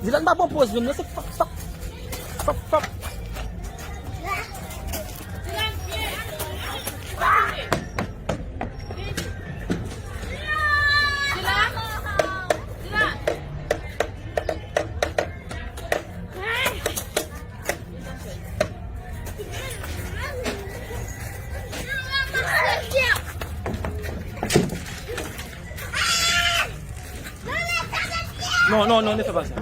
Dilan ba po pose yun? Nasa pop pop pop pop. Non, ne fais pas ça.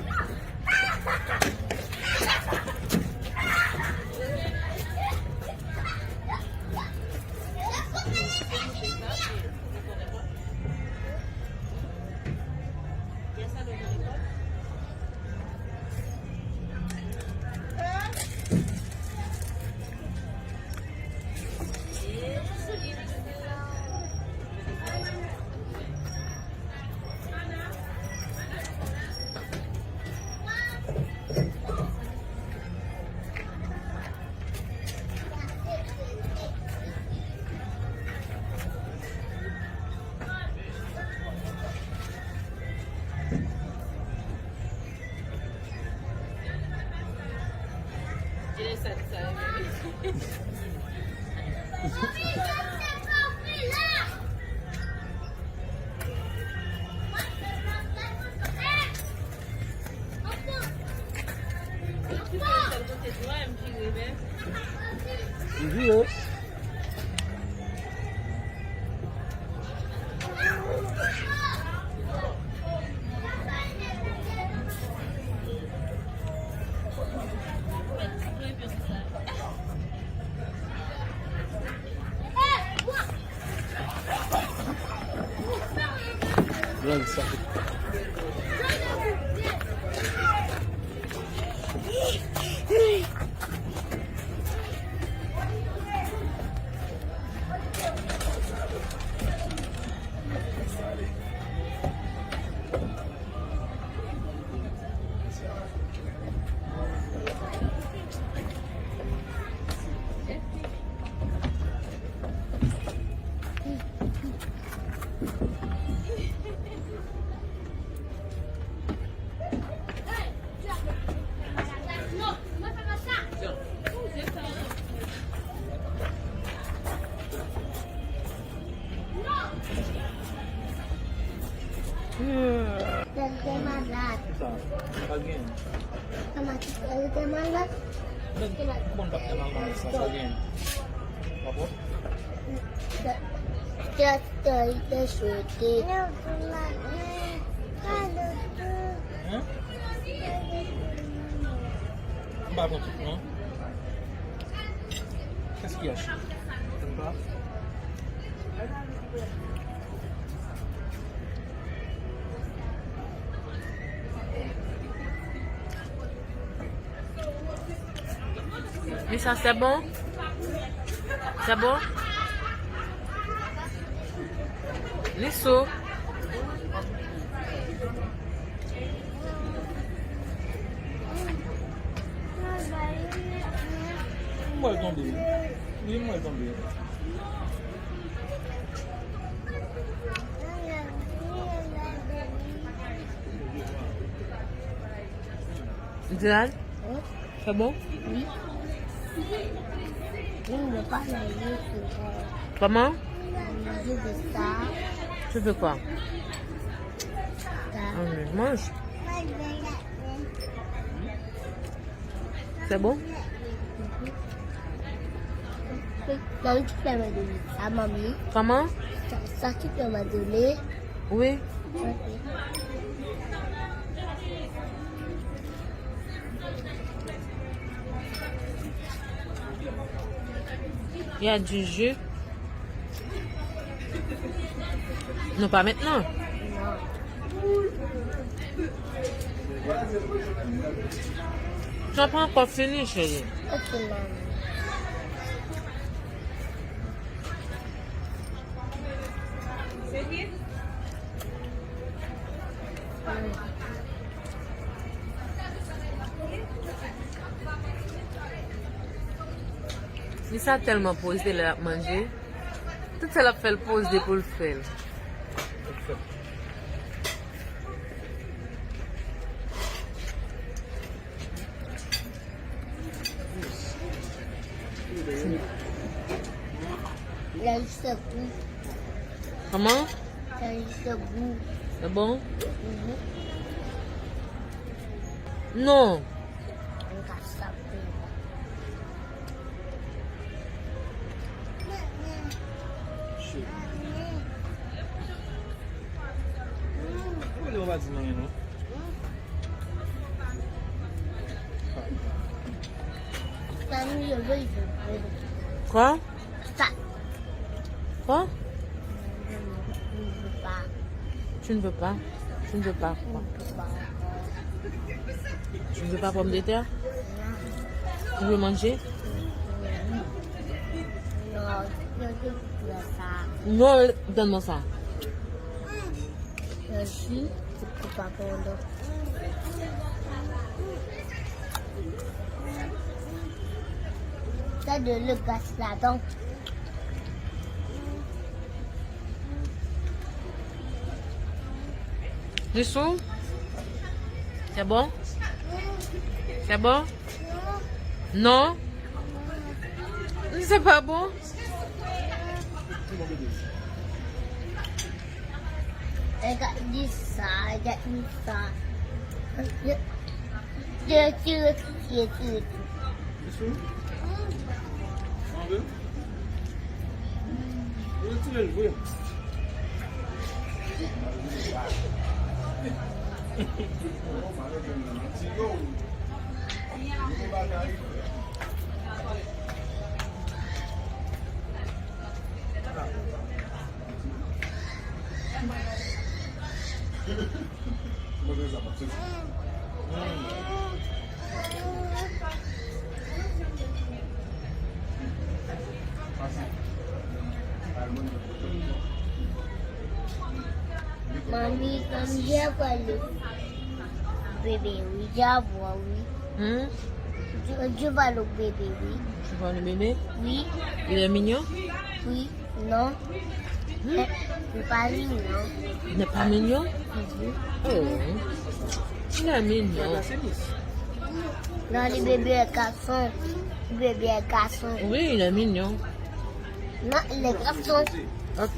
Again. Bumbak naman mga sa again. Apa? Bago no? Qu'est-ce qu'il y a? T'aimes pas? Mais ça, c'est bon? C'est bon? Les seaux. Moi, tomber. Oui, moi, tomber. Dylan? C'est bon? Oui. Je ne veux pas manger Comment? de ça. Tu veux quoi? Mange. C'est bon? Donc tu peux me donner ça, mamie. Comment? Ça tu peux me donner. Oui. Il y a du jus. Non, pas maintenant. Non. Tu n'as pas encore fini, chérie. Ok, maman. Si ça a tellement posé là à manger, tout ça l'a fait le poser pour le faire. Il a juste un goût. Comment? Il a juste un goût. C'est bon? Mhm. Non. On casse ça. On va dire non, non. Mamie, je veux, Quoi? ça. Quoi? Je ne veux pas. Tu ne veux pas? Tu ne veux pas Je quoi? ne veux pas. Tu ne veux pas pomme de terre? Tu veux manger? Non, je veux ça. Non, donne-moi ça. Je suis pas pendant. Ça de le gaz là-dedans. Dessous? C'est bon? C'est bon? Non? C'est pas bon? Regarde ça, regarde ça. Je Dessous? On veut? On veut tirer le bruit. Mamie, comme j'ai volé. Bébé, oui, j'ai volé, Hein? oui. Je vois le bébé, oui. Tu vois le bébé? Oui, Il est mignon? oui, non. C'est pas mignon. Il n'est pas mignon? Oh. Il est mignon. Non, le bébé est garçon. Le bébé est garçon. Oui, il est mignon. Non, il est garçon. Ok.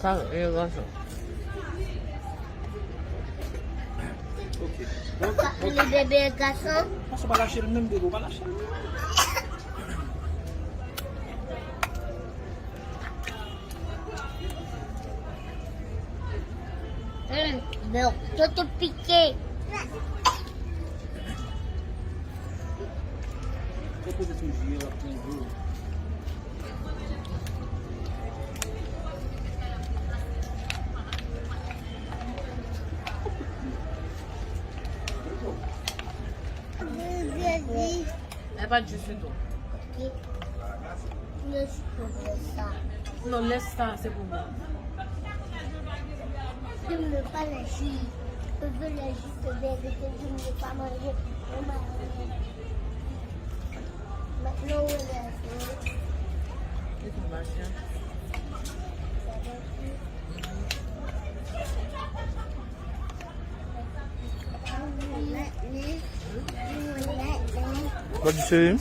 Ça, il est garçon. Ok. Le bébé est garçon. On va lâcher le même bébé, on va lâcher. Non, je te piqué. Faut poser ton gilet là, ton dos. Elle va juste tout. Je suis ça. Non, laisse ça, c'est pour moi. Je ne veux pas la jus. Je veux la jus de bébé que je ne veux pas manger. Maintenant, on est C'est ton machin. Pode ser.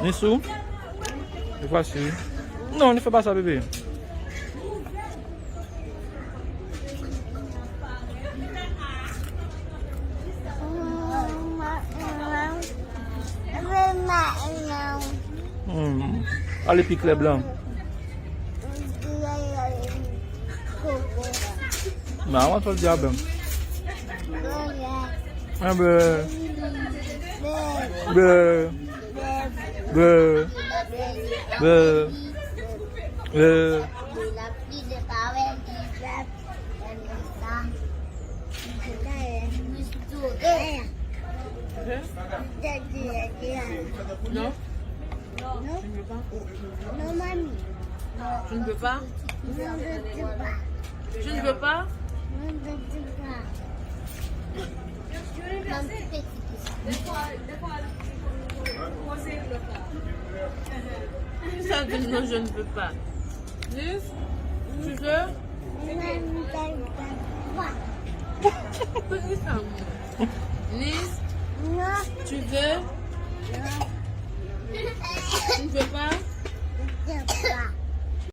Isso. Eu faço. Não, não foi passar, bebê. Olha o picle blanc. Não, olha o diabo. Ah, bleu. Bleu. Bleu. Bleu. Bleu. Non, Non, tu ne veux pas. non, mamie. Tu ne veux pas. Non, je ne veux pas. Tu ne veux pas. Non, je ne veux pas. Maman, tu fais Ça dit non, je ne veux pas. Liz, tu veux? Liz, non, tu veux? Tu ne veux pas? je ne veux pas.